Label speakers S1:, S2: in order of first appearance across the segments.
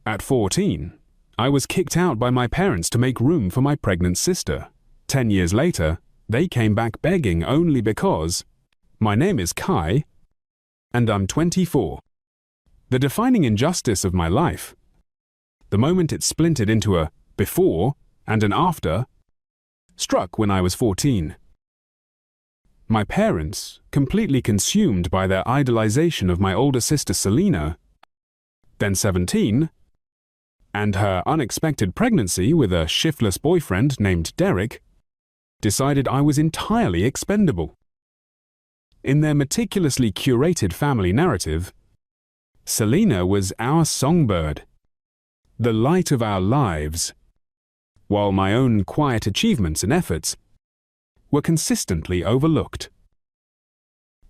S1: At 14, I was kicked out by my parents to make room for my pregnant sister. 10 years later, they came back begging only because my name is Kai and I'm 24. The defining injustice of my life, the moment it splintered into a before and an after, struck when I was 14. My parents, completely consumed by their idolization of my older sister Selena, then 17, and her unexpected pregnancy with a shiftless boyfriend named Derek, decided I was entirely expendable. In their meticulously curated family narrative, Selena was our songbird, the light of our lives, while my own quiet achievements and efforts were consistently overlooked.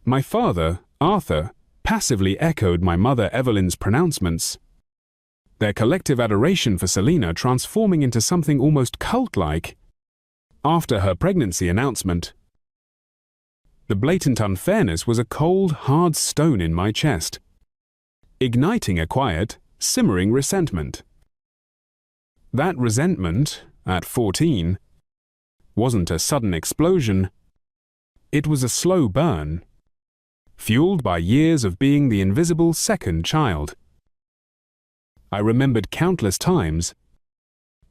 S1: My father, Arthur, passively echoed my mother Evelyn's pronouncements, their collective adoration for Selena transforming into something almost cult-like after her pregnancy announcement. The blatant unfairness was a cold, hard stone in my chest, igniting a quiet, simmering resentment. That resentment, at 14, wasn't a sudden explosion. It was a slow burn, fueled by years of being the invisible second child. I remembered countless times,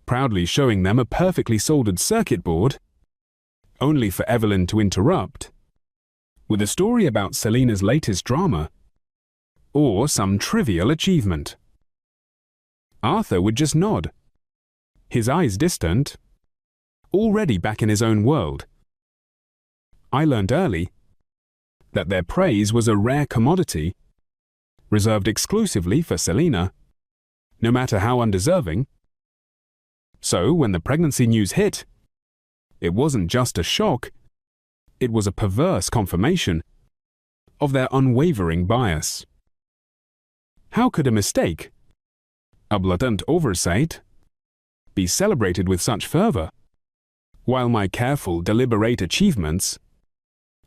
S1: proudly showing them a perfectly soldered circuit board, only for Evelyn to interrupt with a story about Selena's latest drama or some trivial achievement. Arthur would just nod, his eyes distant, already back in his own world. I learned early that their praise was a rare commodity, reserved exclusively for Selena, no matter how undeserving. So when the pregnancy news hit, it wasn't just a shock, it was a perverse confirmation of their unwavering bias. How could a mistake, a blatant oversight, be celebrated with such fervor, while my careful, deliberate achievements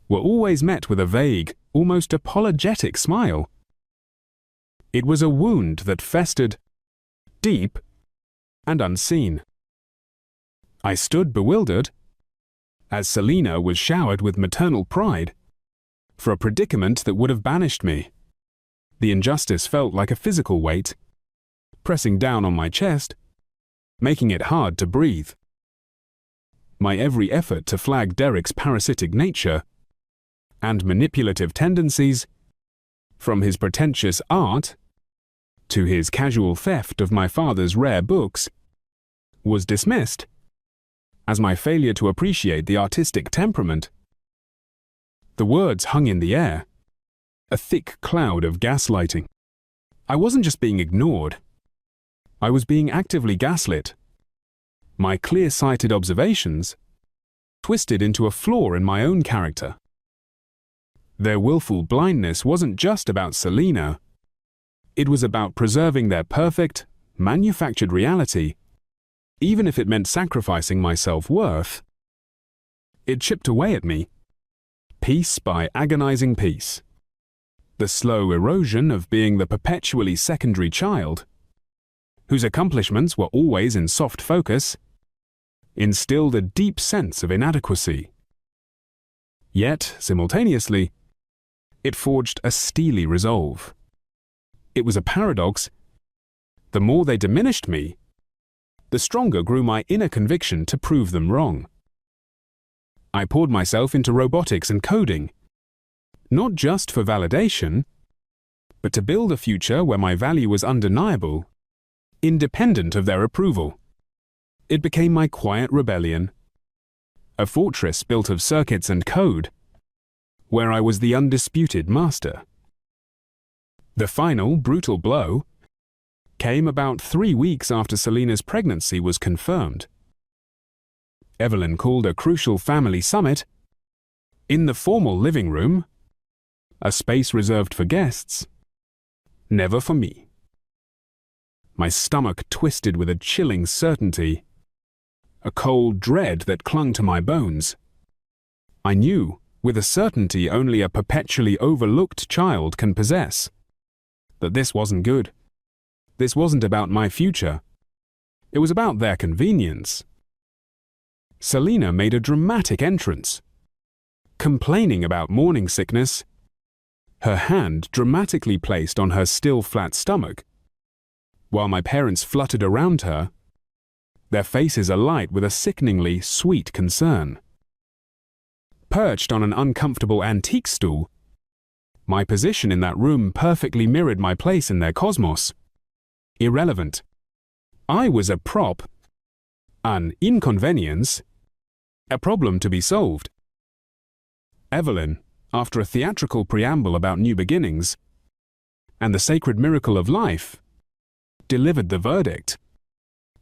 S1: were always met with a vague, almost apologetic smile? It was a wound that festered deep and unseen. I stood bewildered as Selena was showered with maternal pride for a predicament that would have banished me. The injustice felt like a physical weight, pressing down on my chest, making it hard to breathe. My every effort to flag Derek's parasitic nature and manipulative tendencies, from his pretentious art to his casual theft of my father's rare books, was dismissed as my failure to appreciate the artistic temperament. The words hung in the air, a thick cloud of gaslighting. I wasn't just being ignored, I was being actively gaslit. My clear-sighted observations twisted into a flaw in my own character. Their willful blindness wasn't just about Selena. It was about preserving their perfect, manufactured reality, even if it meant sacrificing my self-worth. It chipped away at me, piece by agonizing piece. The slow erosion of being the perpetually secondary child, whose accomplishments were always in soft focus, instilled a deep sense of inadequacy. Yet, simultaneously, it forged a steely resolve. It was a paradox. The more they diminished me, the stronger grew my inner conviction to prove them wrong. I poured myself into robotics and coding, not just for validation, but to build a future where my value was undeniable, independent of their approval. It became my quiet rebellion, a fortress built of circuits and code, where I was the undisputed master. The final, brutal blow came about 3 weeks after Selena's pregnancy was confirmed. Evelyn called a crucial family summit in the formal living room, a space reserved for guests, never for me. My stomach twisted with a chilling certainty, a cold dread that clung to my bones. I knew, with a certainty only a perpetually overlooked child can possess, that this wasn't good. This wasn't about my future. It was about their convenience. Selina made a dramatic entrance, complaining about morning sickness, her hand dramatically placed on her still flat stomach, while my parents fluttered around her, their faces alight with a sickeningly sweet concern. Perched on an uncomfortable antique stool, my position in that room perfectly mirrored my place in their cosmos. Irrelevant. I was a prop, an inconvenience, a problem to be solved. Evelyn, after a theatrical preamble about new beginnings and the sacred miracle of life, delivered the verdict.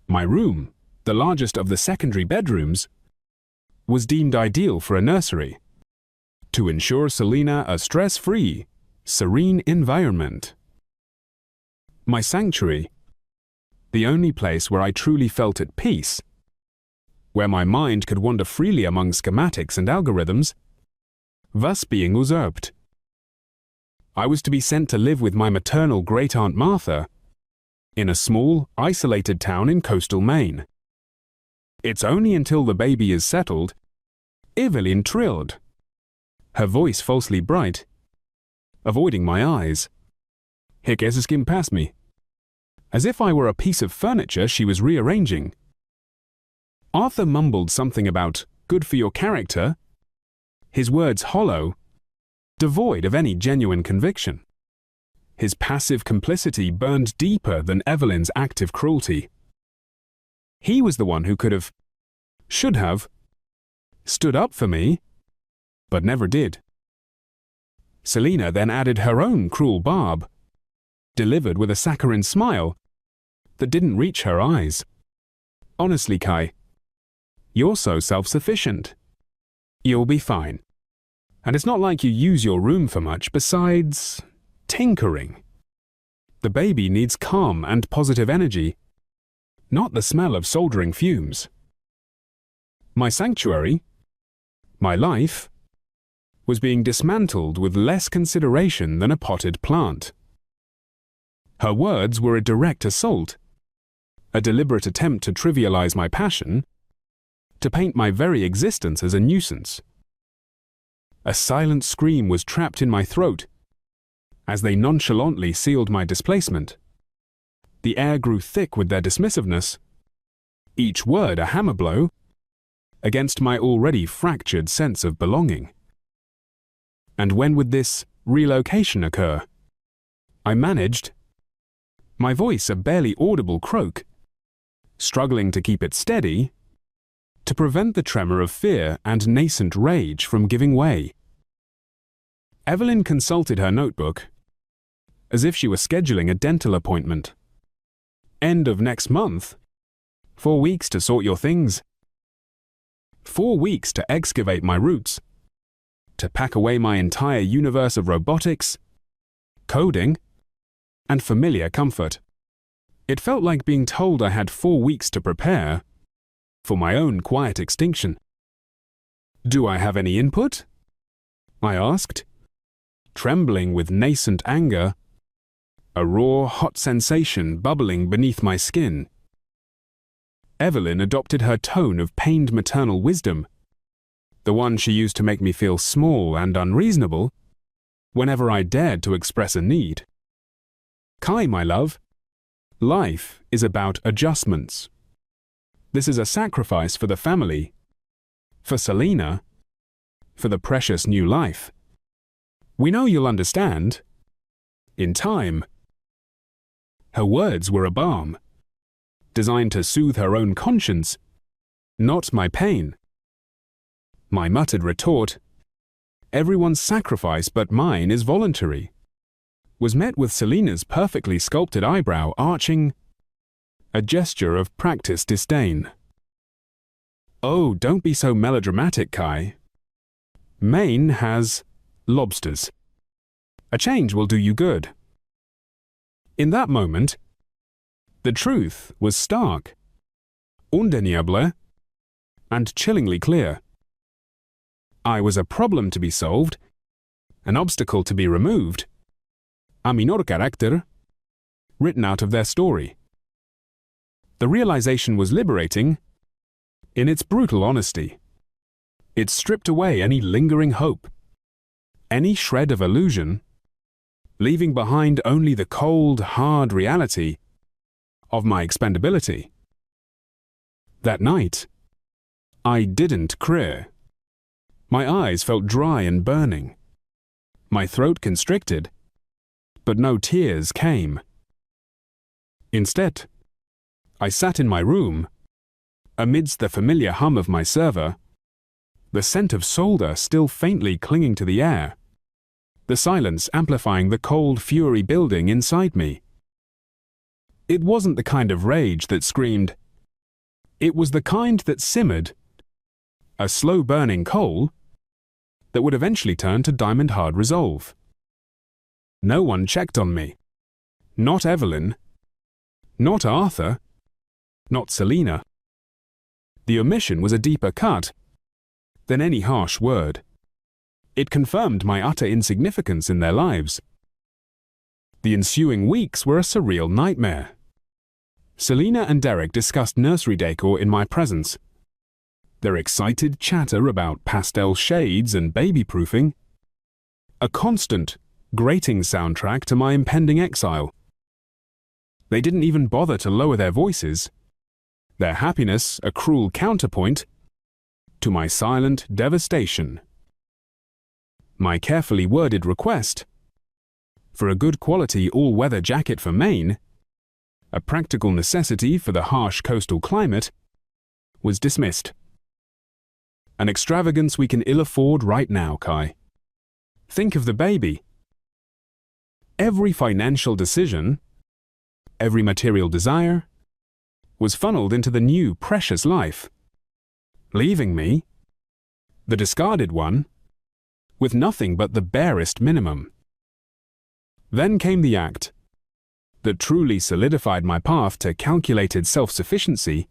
S1: My room, the largest of the secondary bedrooms, was deemed ideal for a nursery, to ensure Selina a stress-free, serene environment. My sanctuary, the only place where I truly felt at peace, where my mind could wander freely among schematics and algorithms, thus being usurped. I was to be sent to live with my maternal great-aunt Martha in a small, isolated town in coastal Maine. It's only until the baby is settled, Evelyn trilled, her voice falsely bright, avoiding my eyes. Hickes skimmed past me. As if I were a piece of furniture she was rearranging. Arthur mumbled something about good for your character, his words hollow, devoid of any genuine conviction. His passive complicity burned deeper than Evelyn's active cruelty. He was the one who could have, should have, stood up for me, but never did. Selina then added her own cruel barb, delivered with a saccharine smile that didn't reach her eyes. Honestly, Kai, you're so self-sufficient. You'll be fine. And it's not like you use your room for much besides tinkering. The baby needs calm and positive energy, not the smell of soldering fumes. My sanctuary, my life, was being dismantled with less consideration than a potted plant. Her words were a direct assault, a deliberate attempt to trivialize my passion, to paint my very existence as a nuisance. A silent scream was trapped in my throat as they nonchalantly sealed my displacement. The air grew thick with their dismissiveness, each word a hammer blow against my already fractured sense of belonging. And when would this relocation occur? I managed, my voice a barely audible croak, struggling to keep it steady, to prevent the tremor of fear and nascent rage from giving way. Evelyn consulted her notebook, as if she were scheduling a dental appointment. End of next month? 4 weeks to sort your things. 4 weeks to excavate my roots, to pack away my entire universe of robotics, coding, and familiar comfort. It felt like being told I had 4 weeks to prepare for my own quiet extinction. Do I have any input? I asked, trembling with nascent anger, a raw, hot sensation bubbling beneath my skin. Evelyn adopted her tone of pained maternal wisdom, the one she used to make me feel small and unreasonable whenever I dared to express a need. Kai, my love, life is about adjustments. This is a sacrifice for the family, for Selina, for the precious new life. We know you'll understand. In time. Her words were a balm, designed to soothe her own conscience, not my pain. My muttered retort, everyone's sacrifice but mine is voluntary, was met with Selina's perfectly sculpted eyebrow arching, a gesture of practiced disdain. Oh, don't be so melodramatic, Kai. Maine has lobsters. A change will do you good. In that moment, the truth was stark, undeniable, and chillingly clear. I was a problem to be solved, an obstacle to be removed, a minor character, written out of their story. The realization was liberating in its brutal honesty. It stripped away any lingering hope, any shred of illusion, leaving behind only the cold, hard reality of my expendability. That night, I didn't cry. My eyes felt dry and burning. My throat constricted, but no tears came. Instead, I sat in my room, amidst the familiar hum of my server, the scent of solder still faintly clinging to the air, the silence amplifying the cold fury building inside me. It wasn't the kind of rage that screamed. It was the kind that simmered, a slow-burning coal that would eventually turn to diamond-hard resolve. No one checked on me. Not Evelyn. Not Arthur. Not Selina. The omission was a deeper cut than any harsh word. It confirmed my utter insignificance in their lives. The ensuing weeks were a surreal nightmare. Selina and Derek discussed nursery decor in my presence. Their excited chatter about pastel shades and baby-proofing, a constant, grating soundtrack to my impending exile. They didn't even bother to lower their voices, their happiness a cruel counterpoint to my silent devastation. My carefully worded request for a good quality all-weather jacket for Maine, a practical necessity for the harsh coastal climate, was dismissed. An extravagance we can ill afford right now, Kai. Think of the baby. Every financial decision, every material desire, was funneled into the new, precious life, leaving me, the discarded one, with nothing but the barest minimum. Then came the act that truly solidified my path to calculated self-sufficiency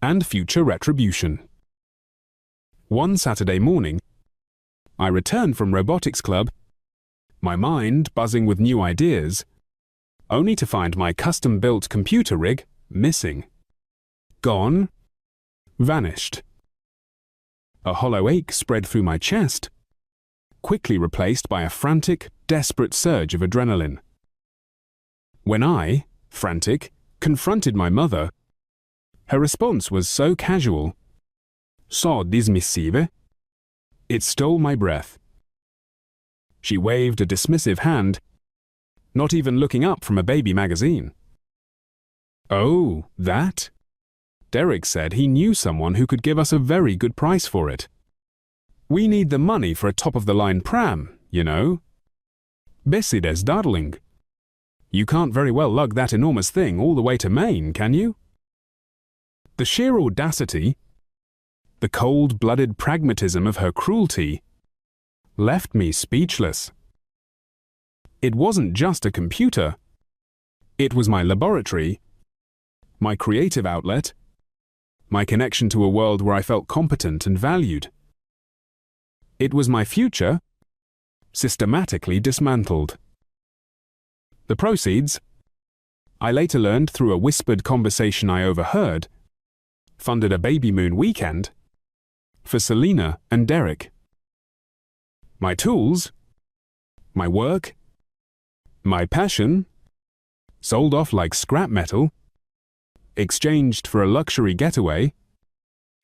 S1: and future retribution. One Saturday morning, I returned from robotics club, my mind buzzing with new ideas, only to find my custom-built computer rig missing. Gone. Vanished. A hollow ache spread through my chest, quickly replaced by a frantic, desperate surge of adrenaline. When I, frantic, confronted my mother, her response was so casual, so dismissive, it stole my breath. She waved a dismissive hand, not even looking up from a baby magazine. Oh, that? Derek said he knew someone who could give us a very good price for it. We need the money for a top-of-the-line pram, you know. Besides, darling. You can't very well lug that enormous thing all the way to Maine, can you? The sheer audacity, the cold-blooded pragmatism of her cruelty, left me speechless. It wasn't just a computer. It was my laboratory, my creative outlet, my connection to a world where I felt competent and valued. It was my future, systematically dismantled. The proceeds, I later learned through a whispered conversation I overheard, funded a baby moon weekend for Selina and Derek. My tools, my work, my passion, sold off like scrap metal, exchanged for a luxury getaway,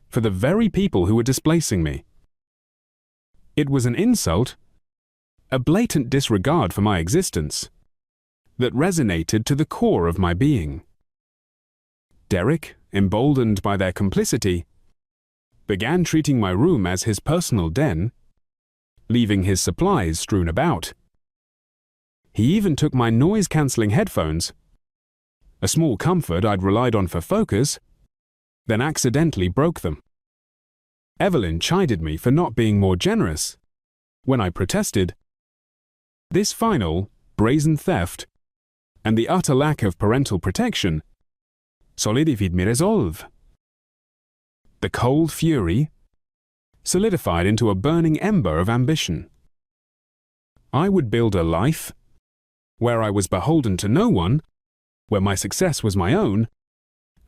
S1: for the very people who were displacing me. It was an insult, a blatant disregard for my existence, that resonated to the core of my being. Derek, emboldened by their complicity, began treating my room as his personal den, leaving his supplies strewn about. He even took my noise-cancelling headphones, a small comfort I'd relied on for focus, then accidentally broke them. Evelyn chided me for not being more generous. When I protested, this final, brazen theft, and the utter lack of parental protection, solidified my resolve. The cold fury solidified into a burning ember of ambition. I would build a life where I was beholden to no one where my success was my own,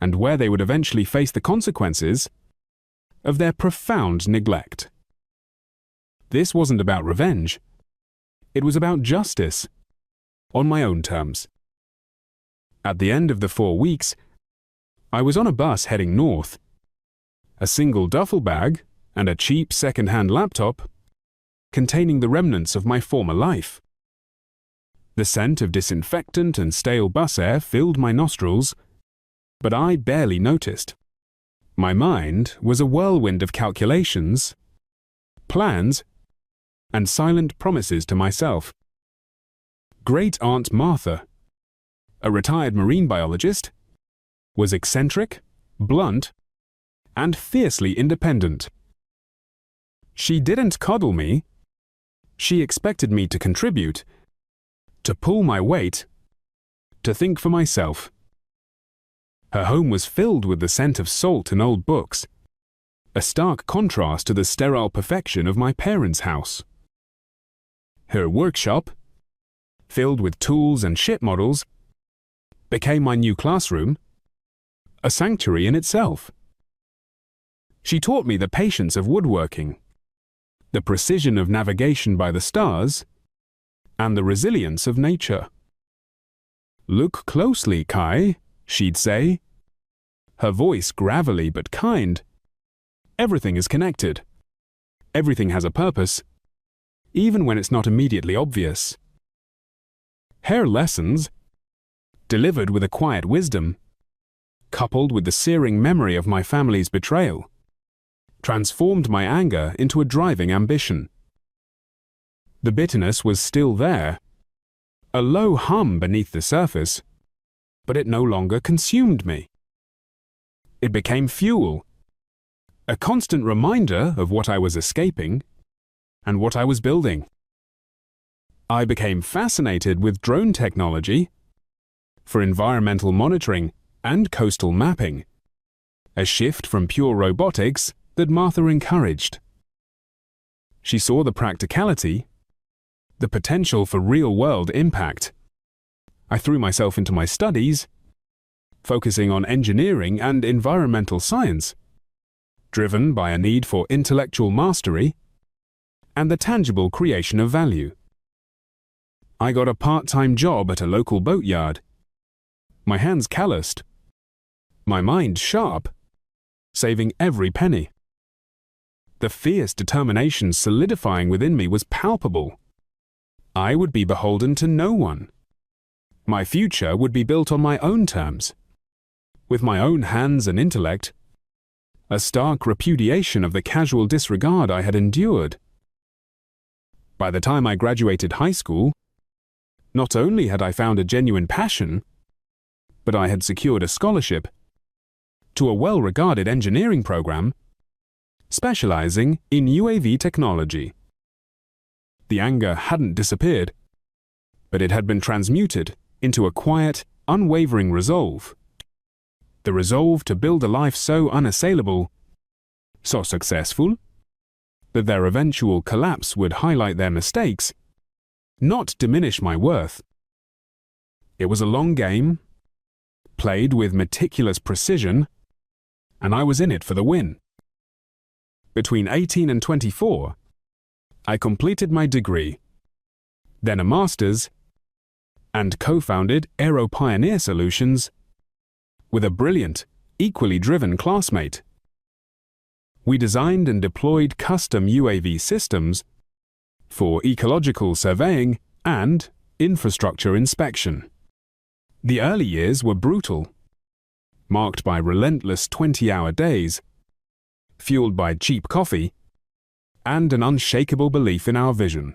S1: and where they would eventually face the consequences of their profound neglect. This wasn't about revenge. It was about justice, on my own terms. At the end of the 4 weeks, I was on a bus heading north. A single duffel bag and a cheap second-hand laptop containing the remnants of my former life. The scent of disinfectant and stale bus air filled my nostrils, but I barely noticed. My mind was a whirlwind of calculations, plans, and silent promises to myself. Great Aunt Martha, a retired marine biologist, was eccentric, blunt, and fiercely independent. She didn't coddle me. She expected me to contribute, to pull my weight, to think for myself. Her home was filled with the scent of salt and old books, a stark contrast to the sterile perfection of my parents' house. Her workshop, filled with tools and ship models, became my new classroom, a sanctuary in itself. She taught me the patience of woodworking, the precision of navigation by the stars, and the resilience of nature. "Look closely, Kai," she'd say, her voice gravelly but kind. "Everything is connected. Everything has a purpose, even when it's not immediately obvious." Her lessons, delivered with a quiet wisdom, coupled with the searing memory of my family's betrayal, transformed my anger into a driving ambition. The bitterness was still there, a low hum beneath the surface, but it no longer consumed me. It became fuel, a constant reminder of what I was escaping and what I was building. I became fascinated with drone technology for environmental monitoring and coastal mapping, a shift from pure robotics that Martha encouraged. She saw the practicality, the potential for real-world impact. I threw myself into my studies, focusing on engineering and environmental science, driven by a need for intellectual mastery and the tangible creation of value. I got a part-time job at a local boatyard, my hands calloused, my mind sharp, saving every penny. The fierce determination solidifying within me was palpable. I would be beholden to no one. My future would be built on my own terms, with my own hands and intellect, a stark repudiation of the casual disregard I had endured. By the time I graduated high school, not only had I found a genuine passion, but I had secured a scholarship to a well-regarded engineering program specializing in UAV technology. The anger hadn't disappeared, but it had been transmuted into a quiet, unwavering resolve. The resolve to build a life so unassailable, so successful, that their eventual collapse would highlight their mistakes, not diminish my worth. It was a long game, played with meticulous precision, and I was in it for the win. Between 18 and 24, I completed my degree, then a master's, and co-founded Aero Pioneer Solutions with a brilliant, equally driven classmate. We designed and deployed custom UAV systems for ecological surveying and infrastructure inspection. The early years were brutal, marked by relentless 20-hour days, fueled by cheap coffee, and an unshakable belief in our vision.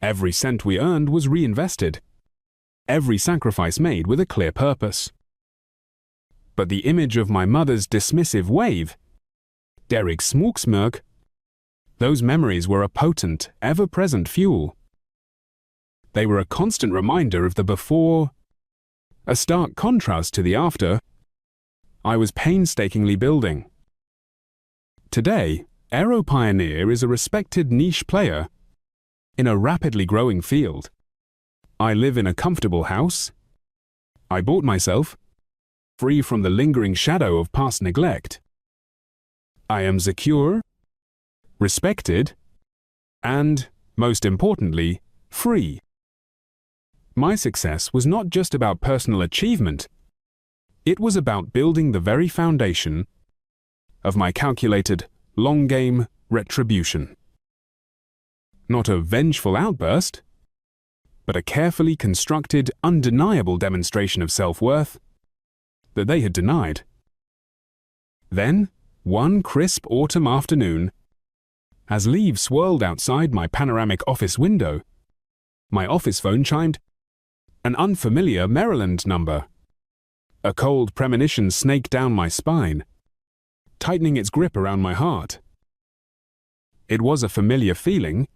S1: Every cent we earned was reinvested, every sacrifice made with a clear purpose. But the image of my mother's dismissive wave, Derek's smoksmirk, those memories were a potent, ever-present fuel. They were a constant reminder of the before, a stark contrast to the after I was painstakingly building. Today, Aero Pioneer is a respected niche player in a rapidly growing field. I live in a comfortable house, I bought myself, free from the lingering shadow of past neglect. I am secure, respected, and, most importantly, free. My success was not just about personal achievement. It was about building the very foundation of my calculated, long-game retribution. Not a vengeful outburst, but a carefully constructed, undeniable demonstration of self-worth that they had denied. Then, one crisp autumn afternoon, as leaves swirled outside my panoramic office window, my office phone chimed, an unfamiliar Maryland number. A cold premonition snaked down my spine, tightening its grip around my heart. It was a familiar feeling,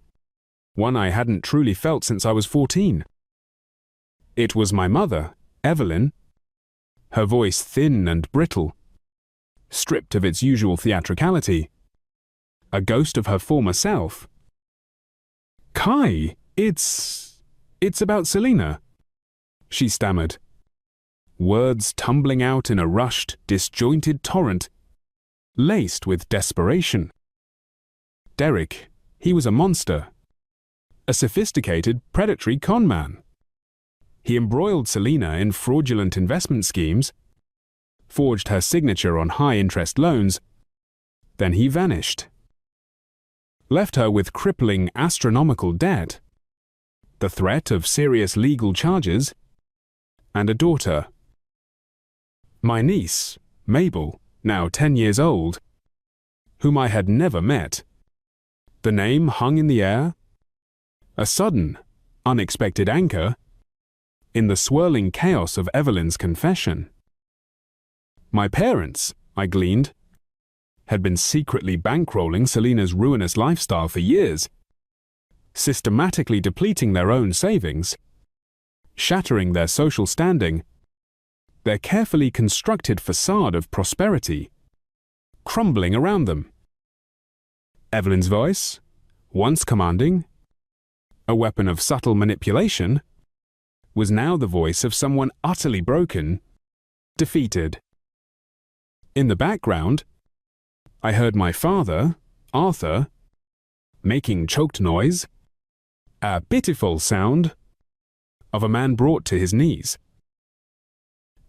S1: one I hadn't truly felt since I was 14. It was my mother, Evelyn, her voice thin and brittle, stripped of its usual theatricality, a ghost of her former self. "Kai, it's about Selena," she stammered, words tumbling out in a rushed, disjointed torrent, laced with desperation. Derek, he was a monster, a sophisticated, predatory conman. He embroiled Selena in fraudulent investment schemes, forged her signature on high-interest loans, then he vanished. Left her with crippling, astronomical debt, the threat of serious legal charges, and a daughter. My niece, Mabel, now 10 years old, whom I had never met. The name hung in the air, a sudden, unexpected anchor in the swirling chaos of Evelyn's confession. My parents, I gleaned, had been secretly bankrolling Selena's ruinous lifestyle for years, systematically depleting their own savings, shattering their social standing, their carefully constructed facade of prosperity, crumbling around them. Evelyn's voice, once commanding, a weapon of subtle manipulation, was now the voice of someone utterly broken, defeated. In the background, I heard my father, Arthur, making choked noise, a pitiful sound of a man brought to his knees.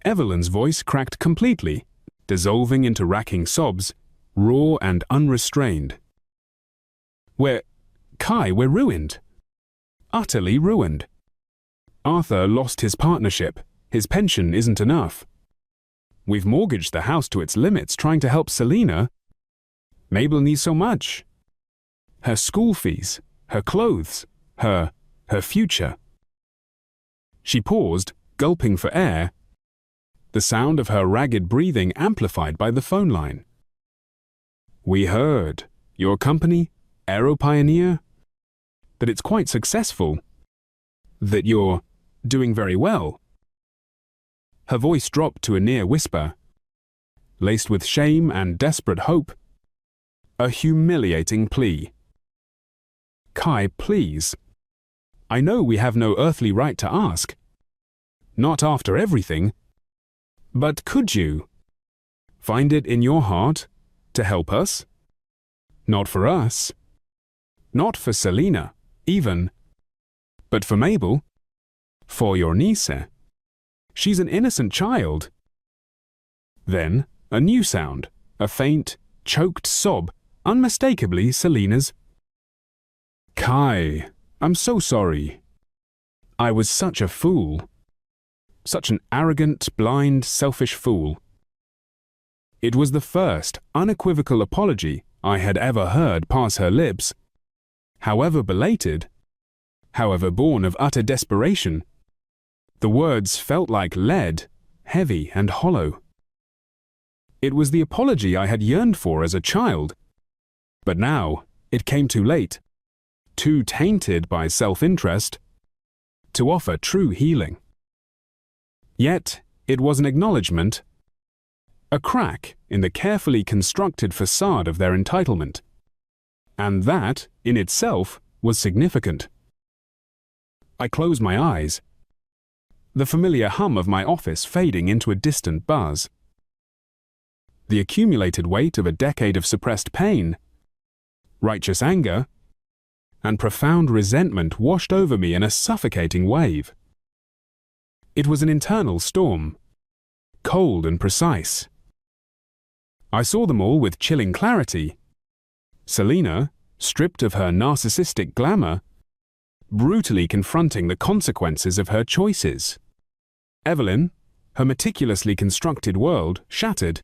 S1: Evelyn's voice cracked completely, dissolving into racking sobs, raw and unrestrained. We're ruined. Utterly ruined. Arthur lost his partnership. His pension isn't enough. We've mortgaged the house to its limits trying to help Selena. Mabel needs so much. Her school fees, her clothes, her future. She paused, gulping for air, the sound of her ragged breathing amplified by the phone line. "We heard. Your company, Aero Pioneer, that it's quite successful. That you're doing very well." Her voice dropped to a near whisper, laced with shame and desperate hope, a humiliating plea. "Kai, please. I know we have no earthly right to ask. Not after everything. But could you find it in your heart to help us? Not for us. Not for Selena, even. But for Mabel. For your niece. She's an innocent child." Then, a new sound, a faint, choked sob, unmistakably Selena's. "Kai, I'm so sorry. I was such a fool. Such an arrogant, blind, selfish fool." It was the first unequivocal apology I had ever heard pass her lips. However belated, however born of utter desperation, the words felt like lead, heavy and hollow. It was the apology I had yearned for as a child, but now it came too late, too tainted by self-interest, to offer true healing. Yet it was an acknowledgement, a crack in the carefully constructed facade of their entitlement, and that, in itself, was significant. I closed my eyes. the familiar hum of my office fading into a distant buzz. The accumulated weight of a decade of suppressed pain, righteous anger, and profound resentment washed over me in a suffocating wave. It was an internal storm, cold and precise. I saw them all with chilling clarity. Selina, stripped of her narcissistic glamour, brutally confronting the consequences of her choices. Evelyn, her meticulously constructed world shattered,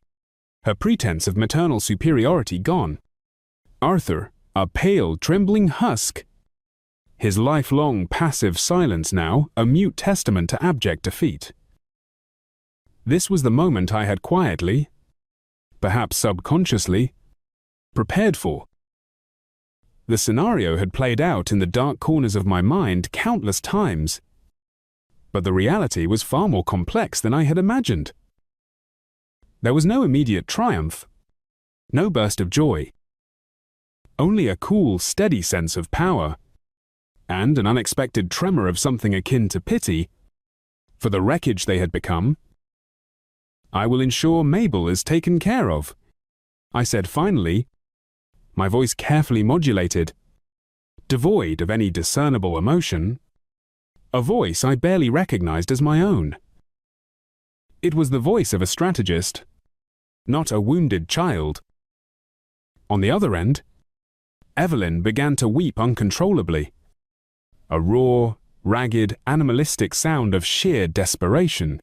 S1: her pretense of maternal superiority gone. Arthur, a pale, trembling husk, his lifelong passive silence now a mute testament to abject defeat. This was the moment I had quietly, perhaps subconsciously, prepared for. The scenario had played out in the dark corners of my mind countless times, but the reality was far more complex than I had imagined. There was no immediate triumph, no burst of joy, only a cool, steady sense of power, and an unexpected tremor of something akin to pity for the wreckage they had become. "I will ensure Mabel is taken care of," I said finally, my voice carefully modulated, devoid of any discernible emotion, a voice I barely recognized as my own. It was the voice of a strategist, not a wounded child. On the other end, Evelyn began to weep uncontrollably, a raw, ragged, animalistic sound of sheer desperation,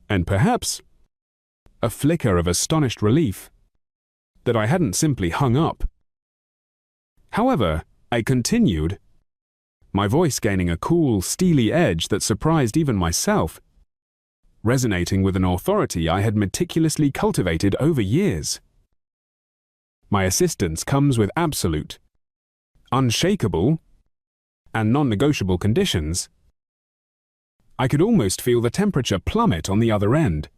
S1: and perhaps a flicker of astonished relief that I hadn't simply hung up. However, I continued, my voice gaining a cool, steely edge that surprised even myself, resonating with an authority I had meticulously cultivated over years. My assistance comes with absolute, unshakable, and non-negotiable conditions. I could almost feel the temperature plummet on the other end,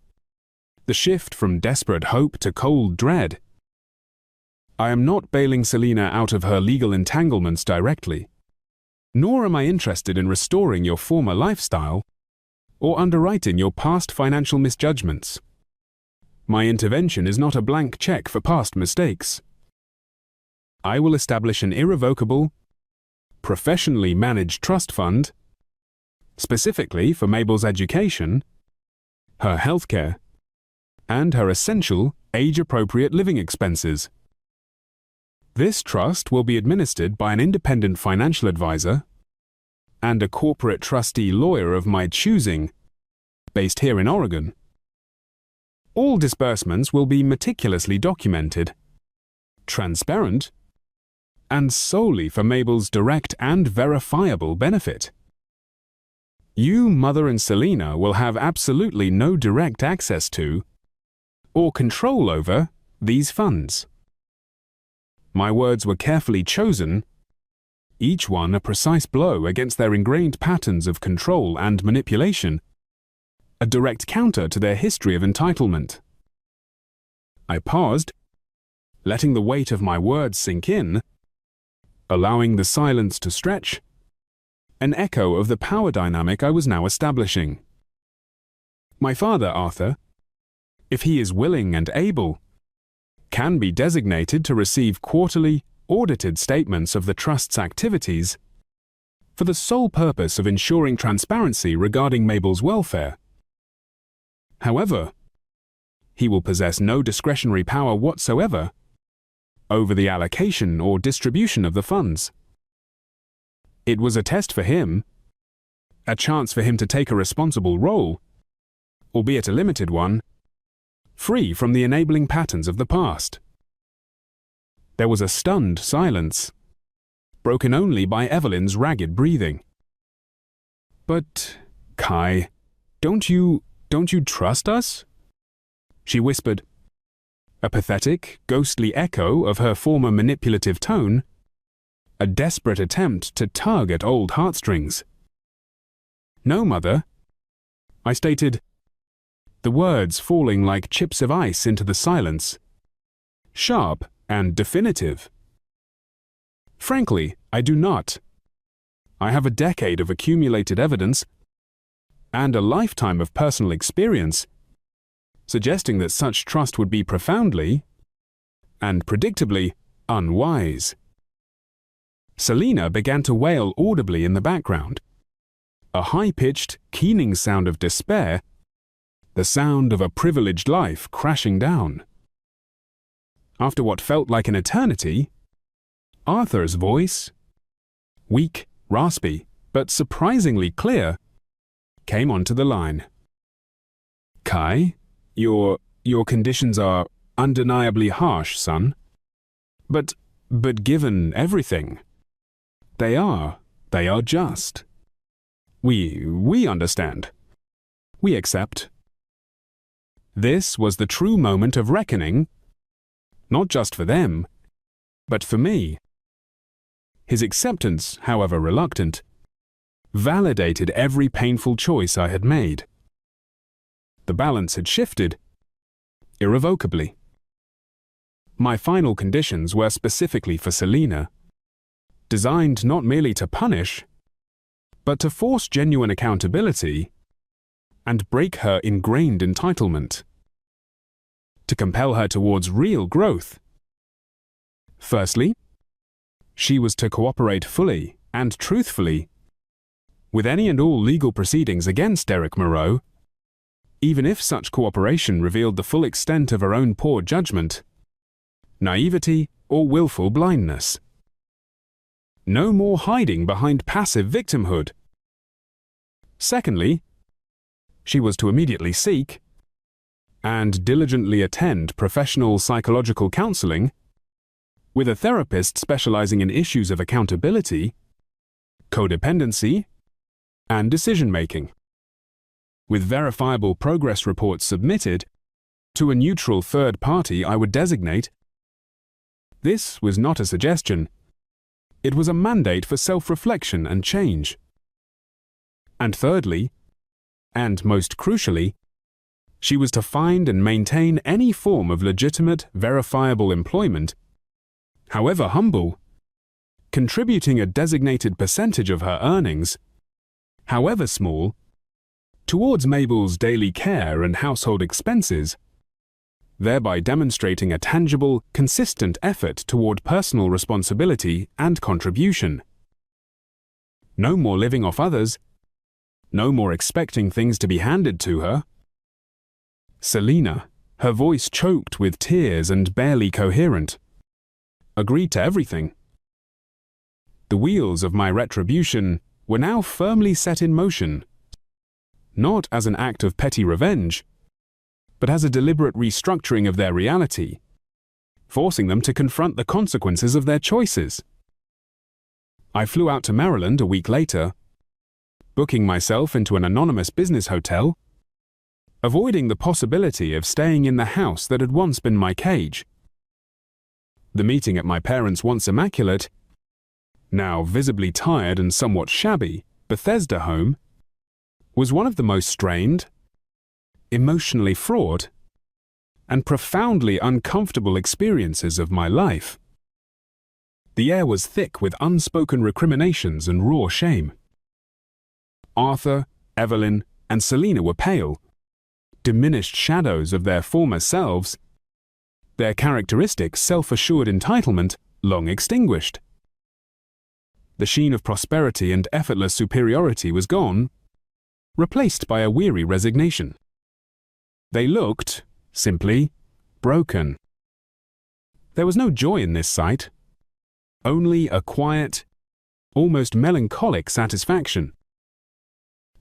S1: the shift from desperate hope to cold dread. I am not bailing Selina out of her legal entanglements directly, nor am I interested in restoring your former lifestyle or underwriting your past financial misjudgments. My intervention is not a blank check for past mistakes. I will establish an irrevocable, professionally managed trust fund, specifically for Mabel's education, her healthcare, and her essential, age-appropriate living expenses. This trust will be administered by an independent financial advisor and a corporate trustee lawyer of my choosing, based here in Oregon. All disbursements will be meticulously documented, transparent, and solely for Mabel's direct and verifiable benefit. You, Mother, and Selina will have absolutely no direct access to or control over these funds. My words were carefully chosen, each one a precise blow against their ingrained patterns of control and manipulation, a direct counter to their history of entitlement. I paused, letting the weight of my words sink in, allowing the silence to stretch, an echo of the power dynamic I was now establishing. My father, Arthur, if he is willing and able, can be designated to receive quarterly, audited statements of the Trust's activities for the sole purpose of ensuring transparency regarding Mabel's welfare. However, he will possess no discretionary power whatsoever over the allocation or distribution of the funds. It was a test for him, a chance for him to take a responsible role, albeit a limited one, free from the enabling patterns of the past. There was a stunned silence, broken only by Evelyn's ragged breathing. "But, Kai, don't you trust us?" she whispered, a pathetic, ghostly echo of her former manipulative tone, a desperate attempt to tug at old heartstrings. "No, Mother," I stated, the words falling like chips of ice into the silence, sharp and definitive. "Frankly, I do not. I have a decade of accumulated evidence, and a lifetime of personal experience, suggesting that such trust would be profoundly and predictably unwise. Selina began to wail audibly in the background, a high-pitched, keening sound of despair, the sound of a privileged life crashing down. After what felt like an eternity, Arthur's voice, weak, raspy, but surprisingly clear, came onto the line. "Kai, your conditions are undeniably harsh, son. But given everything, they are just. We understand. We accept." This was the true moment of reckoning, not just for them, but for me. His acceptance, however reluctant, validated every painful choice I had made. The balance had shifted, irrevocably. My final conditions were specifically for Selina, designed not merely to punish, but to force genuine accountability and break her ingrained entitlement, to compel her towards real growth. Firstly, she was to cooperate fully and truthfully with any and all legal proceedings against Derek Moreau, even if such cooperation revealed the full extent of her own poor judgment, naivety, or willful blindness. No more hiding behind passive victimhood. Secondly, she was to immediately seek and diligently attend professional psychological counseling with a therapist specializing in issues of accountability, codependency, and decision-making, with verifiable progress reports submitted to a neutral third party I would designate. This was not a suggestion. It was a mandate for self-reflection and change. And thirdly, and most crucially, she was to find and maintain any form of legitimate, verifiable employment, however humble, contributing a designated percentage of her earnings, however small, towards Mabel's daily care and household expenses, thereby demonstrating a tangible, consistent effort toward personal responsibility and contribution. No more living off others, no more expecting things to be handed to her. Selina, her voice choked with tears and barely coherent, agreed to everything. The wheels of my retribution were now firmly set in motion, not as an act of petty revenge, but as a deliberate restructuring of their reality, forcing them to confront the consequences of their choices. I flew out to Maryland a week later, booking myself into an anonymous business hotel, avoiding the possibility of staying in the house that had once been my cage. The meeting at my parents' once immaculate, now visibly tired and somewhat shabby, Bethesda home was one of the most strained, emotionally fraught, and profoundly uncomfortable experiences of my life. The air was thick with unspoken recriminations and raw shame. Arthur, Evelyn, and Selina were pale, diminished shadows of their former selves, their characteristic self-assured entitlement long extinguished. The sheen of prosperity and effortless superiority was gone, replaced by a weary resignation. They looked, simply, broken. There was no joy in this sight, only a quiet, almost melancholic satisfaction.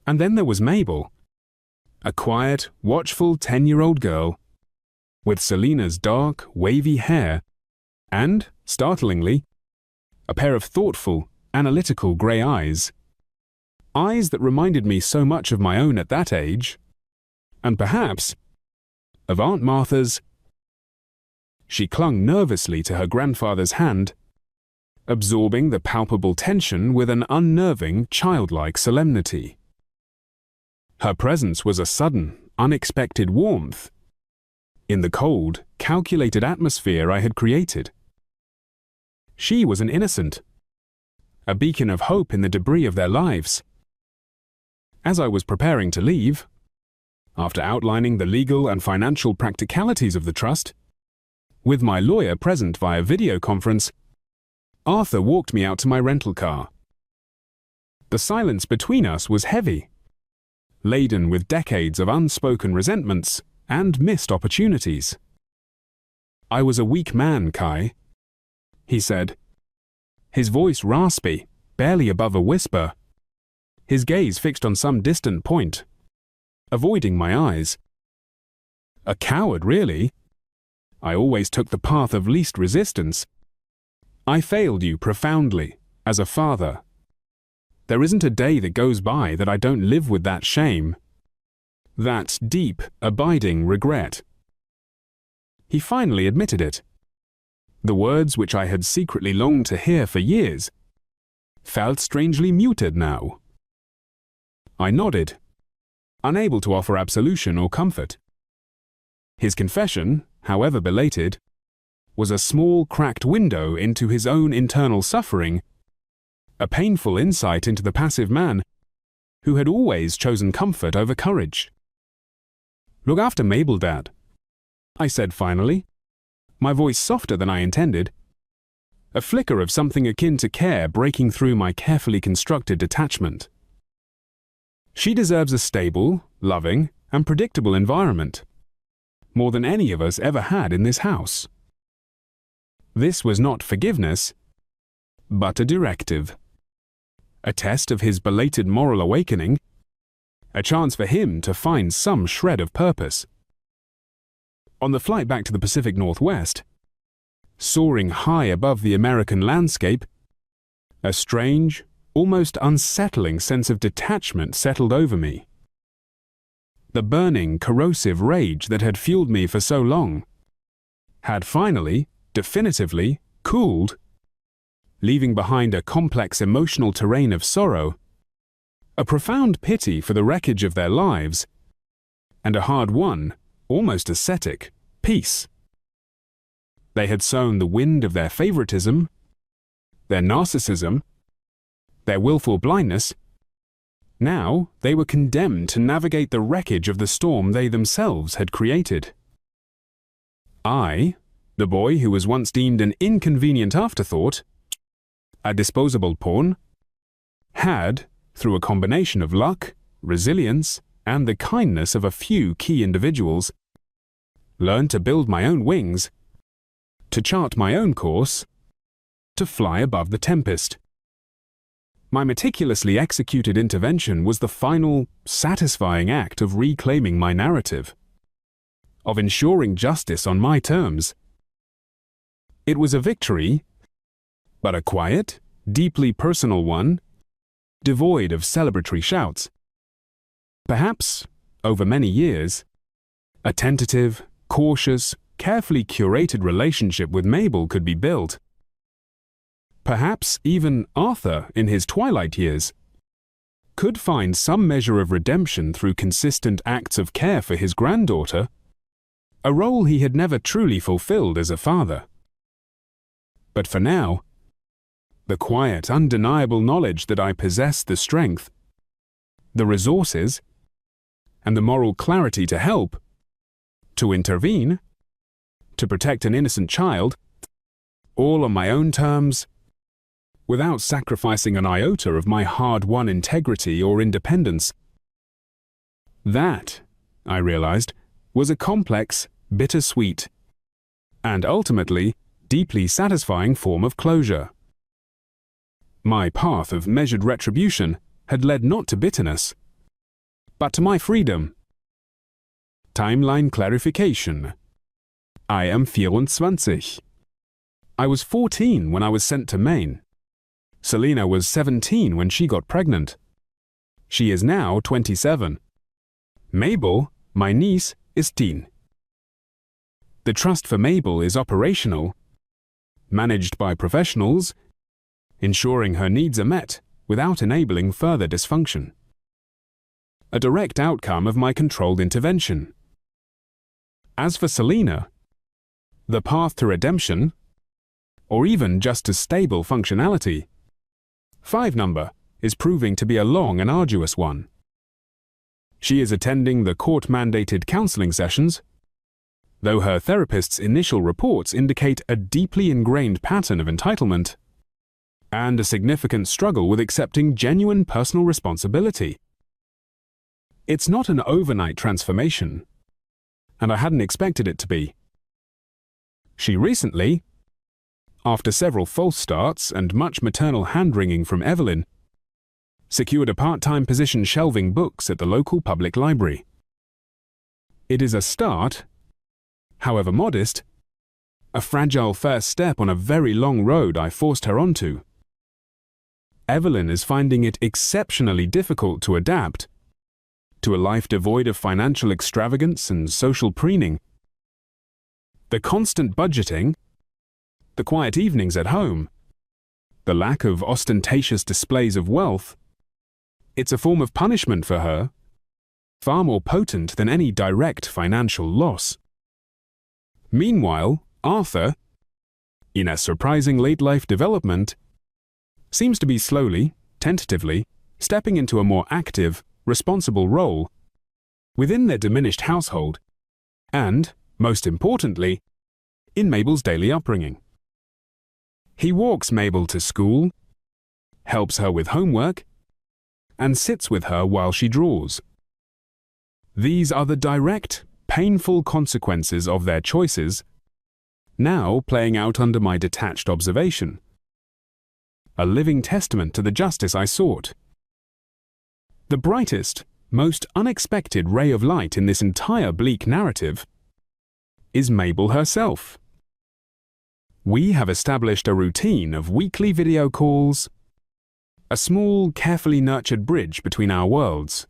S1: And then there was Mabel, a quiet, watchful 10-year-old girl, with Selina's dark, wavy hair, and, startlingly, a pair of thoughtful, analytical grey eyes. Eyes that reminded me so much of my own at that age, and perhaps of Aunt Martha's. She clung nervously to her grandfather's hand, absorbing the palpable tension with an unnerving, childlike solemnity. Her presence was a sudden, unexpected warmth in the cold, calculated atmosphere I had created. She was an innocent, a beacon of hope in the debris of their lives. As I was preparing to leave, after outlining the legal and financial practicalities of the trust, with my lawyer present via video conference, Arthur walked me out to my rental car. The silence between us was heavy, laden with decades of unspoken resentments and missed opportunities. "I was a weak man, Kai," he said, his voice raspy, barely above a whisper, his gaze fixed on some distant point, avoiding my eyes. "A coward, really. I always took the path of least resistance. I failed you profoundly, as a father. There isn't a day that goes by that I don't live with that shame, that deep, abiding regret." He finally admitted it. The words which I had secretly longed to hear for years felt strangely muted now. I nodded, unable to offer absolution or comfort. His confession, however belated, was a small cracked window into his own internal suffering, a painful insight into the passive man who had always chosen comfort over courage. "Look after Mabel, Dad," I said finally, my voice softer than I intended, a flicker of something akin to care breaking through my carefully constructed detachment. "She deserves a stable, loving, and predictable environment, more than any of us ever had in this house." This was not forgiveness, but a directive. A test of his belated moral awakening, a chance for him to find some shred of purpose. On the flight back to the Pacific Northwest, soaring high above the American landscape, a strange, almost unsettling sense of detachment settled over me. The burning, corrosive rage that had fueled me for so long had finally, definitively, cooled, leaving behind a complex emotional terrain of sorrow, a profound pity for the wreckage of their lives, and a hard-won, almost ascetic, peace. They had sown the wind of their favoritism, their narcissism, their willful blindness. Now they were condemned to navigate the wreckage of the storm they themselves had created. I, the boy who was once deemed an inconvenient afterthought, a disposable pawn, had, through a combination of luck, resilience, and the kindness of a few key individuals, learned to build my own wings, to chart my own course, to fly above the tempest. My meticulously executed intervention was the final, satisfying act of reclaiming my narrative, of ensuring justice on my terms. It was a victory, but a quiet, deeply personal one, devoid of celebratory shouts. Perhaps, over many years, a tentative, cautious, carefully curated relationship with Mabel could be built. Perhaps even Arthur, in his twilight years, could find some measure of redemption through consistent acts of care for his granddaughter, a role he had never truly fulfilled as a father. But for now, the quiet, undeniable knowledge that I possessed the strength, the resources, and the moral clarity to help, to intervene, to protect an innocent child, all on my own terms, without sacrificing an iota of my hard-won integrity or independence. That, I realized, was a complex, bittersweet, and ultimately deeply satisfying form of closure. My path of measured retribution had led not to bitterness, but to my freedom. Timeline clarification. I am 24. I was 14 when I was sent to Maine. Selena was 17 when she got pregnant. She is now 27. Mabel, my niece, is 10. The trust for Mabel is operational, managed by professionals, ensuring her needs are met without enabling further dysfunction. A direct outcome of my controlled intervention. As for Selena, the path to redemption, or even just to stable functionality, 5 number is proving to be a long and arduous one. She is attending the court-mandated counseling sessions, though her therapist's initial reports indicate a deeply ingrained pattern of entitlement and a significant struggle with accepting genuine personal responsibility. It's not an overnight transformation, and I hadn't expected it to be. She recently, after several false starts and much maternal hand-wringing from Evelyn, secured a part-time position shelving books at the local public library. It is a start, however modest, a fragile first step on a very long road I forced her onto. Evelyn is finding it exceptionally difficult to adapt to a life devoid of financial extravagance and social preening. The constant budgeting, the quiet evenings at home, the lack of ostentatious displays of wealth, it's a form of punishment for her, far more potent than any direct financial loss. Meanwhile, Arthur, in a surprising late-life development, seems to be slowly, tentatively, stepping into a more active, responsible role within their diminished household and, most importantly, in Mabel's daily upbringing. He walks Mabel to school, helps her with homework, and sits with her while she draws. These are the direct, painful consequences of their choices, now playing out under my detached observation. A living testament to the justice I sought. The brightest, most unexpected ray of light in this entire bleak narrative is Mabel herself. We have established a routine of weekly video calls, a small, carefully nurtured bridge between our worlds.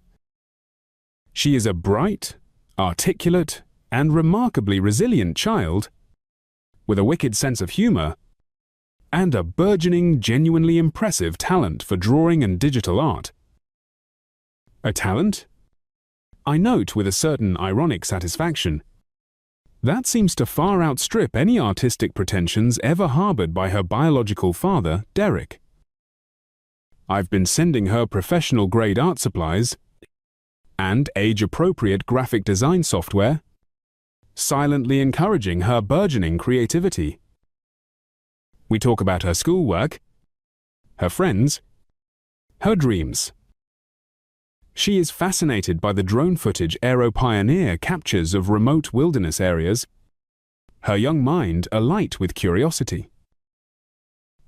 S1: She is a bright, articulate, and remarkably resilient child, with a wicked sense of humor, and a burgeoning, genuinely impressive talent for drawing and digital art. A talent? I note with a certain ironic satisfaction. That seems to far outstrip any artistic pretensions ever harbored by her biological father, Derek. I've been sending her professional-grade art supplies and age-appropriate graphic design software, silently encouraging her burgeoning creativity. We talk about her schoolwork, her friends, her dreams. She is fascinated by the drone footage Aero Pioneer captures of remote wilderness areas, her young mind alight with curiosity.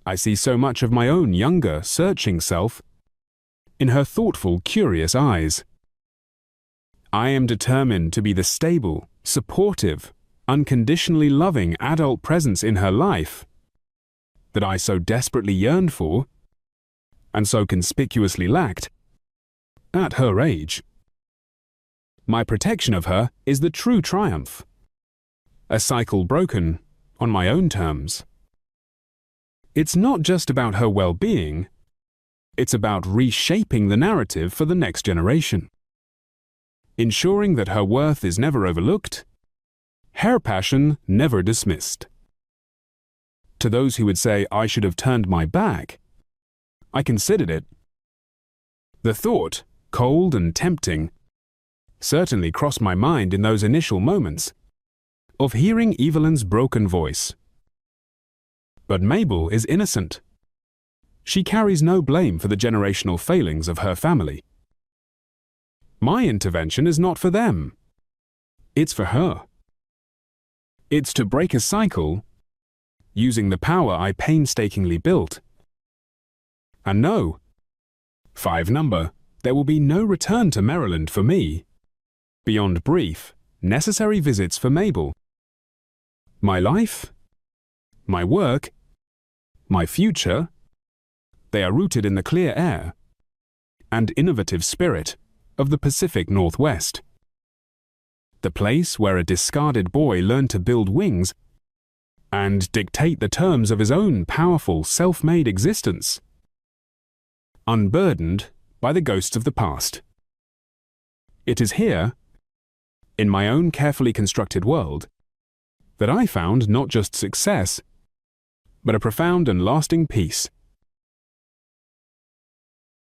S1: I see so much of my own younger, searching self in her thoughtful, curious eyes. I am determined to be the stable, supportive, unconditionally loving adult presence in her life that I so desperately yearned for and so conspicuously lacked at her age. My protection of her is the true triumph, a cycle broken on my own terms. It's not just about her well-being, it's about reshaping the narrative for the next generation, ensuring that her worth is never overlooked, her passion never dismissed. To those who would say I should have turned my back, I considered it. The thought, cold and tempting, certainly crossed my mind in those initial moments of hearing Evelyn's broken voice. But Mabel is innocent. She carries no blame for the generational failings of her family. My intervention is not for them. It's for her. It's to break a cycle using the power I painstakingly built. And no, 5 number, there will be no return to Maryland for me, beyond brief, necessary visits for Mabel. My life, my work, my future, they are rooted in the clear air and innovative spirit of the Pacific Northwest. The place where a discarded boy learned to build wings and dictate the terms of his own powerful, self-made existence, unburdened by the ghosts of the past. It is here, in my own carefully constructed world, that I found not just success, but a profound and lasting peace.